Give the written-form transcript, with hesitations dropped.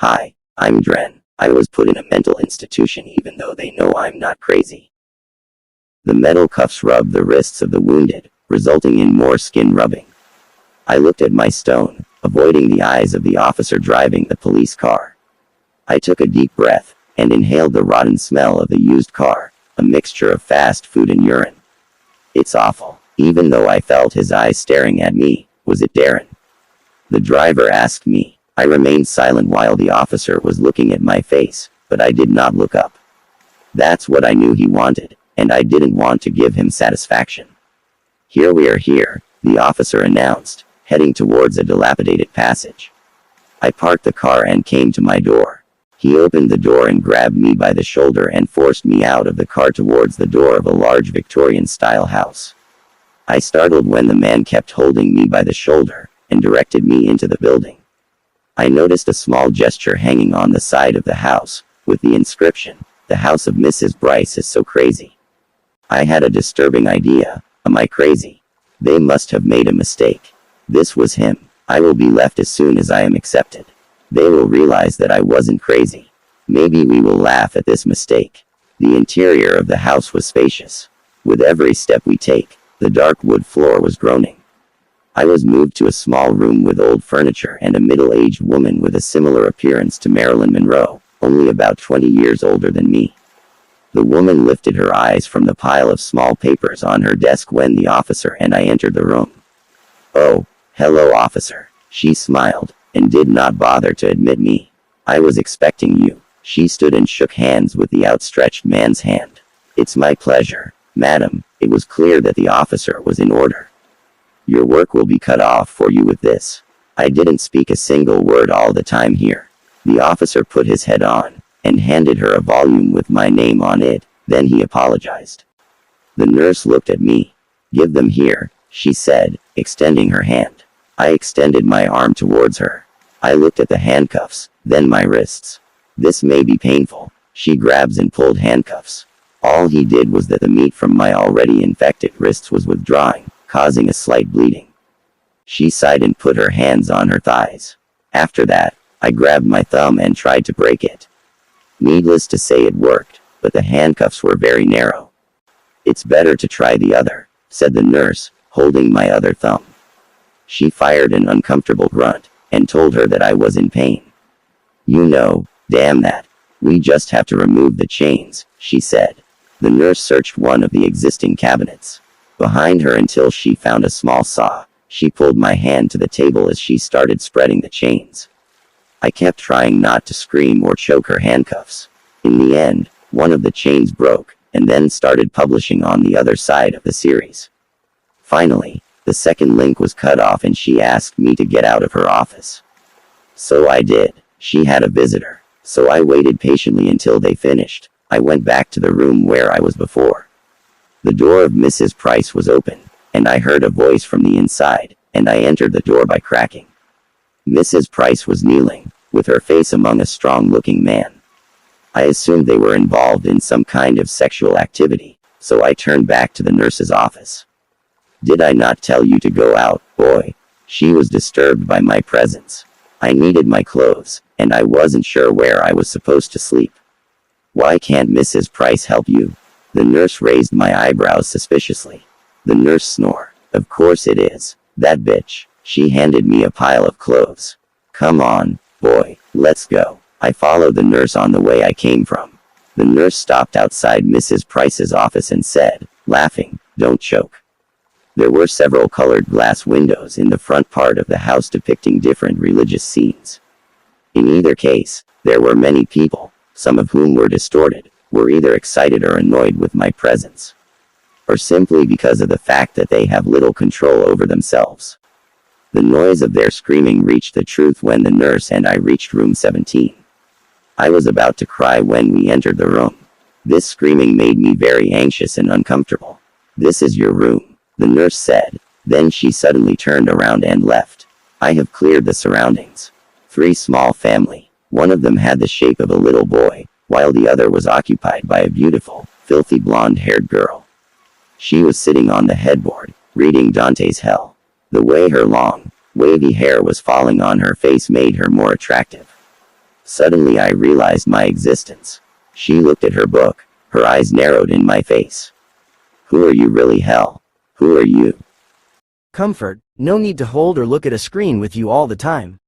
Hi, I'm Dren. I was put in a mental institution even though they know I'm not crazy. The metal cuffs rubbed the wrists of the wounded, resulting in more skin rubbing. I looked at my stone, avoiding the eyes of the officer driving the police car. I took a deep breath, and inhaled the rotten smell of the used car, a mixture of fast food and urine. It's awful. Even though I felt his eyes staring at me. Was it Darren? The driver asked me. I remained silent while the officer was looking at my face, but I did not look up. That's what I knew he wanted, and I didn't want to give him satisfaction. Here we are here, the officer announced, heading towards a dilapidated passage. I parked the car and came to my door. He opened the door and grabbed me by the shoulder and forced me out of the car towards the door of a large Victorian-style house. I startled when the man kept holding me by the shoulder, and directed me into the building. I noticed a small gesture hanging on the side of the house, with the inscription, "The house of Mrs. Bryce is so crazy." I had a disturbing idea. Am I crazy? They must have made a mistake. This was him. I will be left as soon as I am accepted. They will realize that I wasn't crazy. Maybe we will laugh at this mistake. The interior of the house was spacious. With every step we take, the dark wood floor was groaning. I was moved to a small room with old furniture and a middle-aged woman with a similar appearance to Marilyn Monroe, only about 20 years older than me. The woman lifted her eyes from the pile of small papers on her desk when the officer and I entered the room. "Oh, hello, officer." She smiled, and did not bother to admit me. "I was expecting you." She stood and shook hands with the outstretched man's hand. "It's my pleasure, madam." It was clear that the officer was in order. "Your work will be cut off for you with this." I didn't speak a single word all the time here. The officer put his head on, and handed her a volume with my name on it, then he apologized. The nurse looked at me. "Give them here," she said, extending her hand. I extended my arm towards her. I looked at the handcuffs, then my wrists. "This may be painful." She grabs and pulled handcuffs. All he did was that the meat from my already infected wrists was withdrawing, causing a slight bleeding. She sighed and put her hands on her thighs. After that, I grabbed my thumb and tried to break it. Needless to say it worked, but the handcuffs were very narrow. "It's better to try the other," said the nurse, holding my other thumb. She fired an uncomfortable grunt, and told her that I was in pain. "You know, damn that. We just have to remove the chains," she said. The nurse searched one of the existing cabinets behind her until she found a small saw. She pulled my hand to the table as she started spreading the chains. I kept trying not to scream or choke her handcuffs. In the end, one of the chains broke, and then started publishing on the other side of the series. Finally, the second link was cut off and she asked me to get out of her office. So I did. She had a visitor, so I waited patiently until they finished. I went back to the room where I was before. The door of Mrs. Price was open, and I heard a voice from the inside, and I entered the door by cracking. Mrs. Price was kneeling, with her face among a strong-looking man. I assumed they were involved in some kind of sexual activity, so I turned back to the nurse's office. "Did I not tell you to go out, boy?" She was disturbed by my presence. I needed my clothes, and I wasn't sure where I was supposed to sleep. "Why can't Mrs. Price help you?" The nurse raised my eyebrows suspiciously. The nurse snored. "Of course it is. That bitch." She handed me a pile of clothes. "Come on, boy, let's go." I followed the nurse on the way I came from. The nurse stopped outside Mrs. Price's office and said, laughing, "Don't choke." There were several colored glass windows in the front part of the house depicting different religious scenes. In either case, there were many people, some of whom were distorted, were either excited or annoyed with my presence, or simply because of the fact that they have little control over themselves. The noise of their screaming reached the truth when the nurse and I reached room 17. I was about to cry when we entered the room. This screaming made me very anxious and uncomfortable. "This is your room," the nurse said. Then she suddenly turned around and left. I have cleared the surroundings. 3 small family. One of them had the shape of a little boy, while the other was occupied by a beautiful, filthy blonde-haired girl. She was sitting on the headboard, reading Dante's Hell. The way her long, wavy hair was falling on her face made her more attractive. Suddenly I realized my existence. She looked at her book. Her eyes narrowed in my face. Who are you really, hell? Who are you? Comfort, no need to hold or look at a screen with you all the time.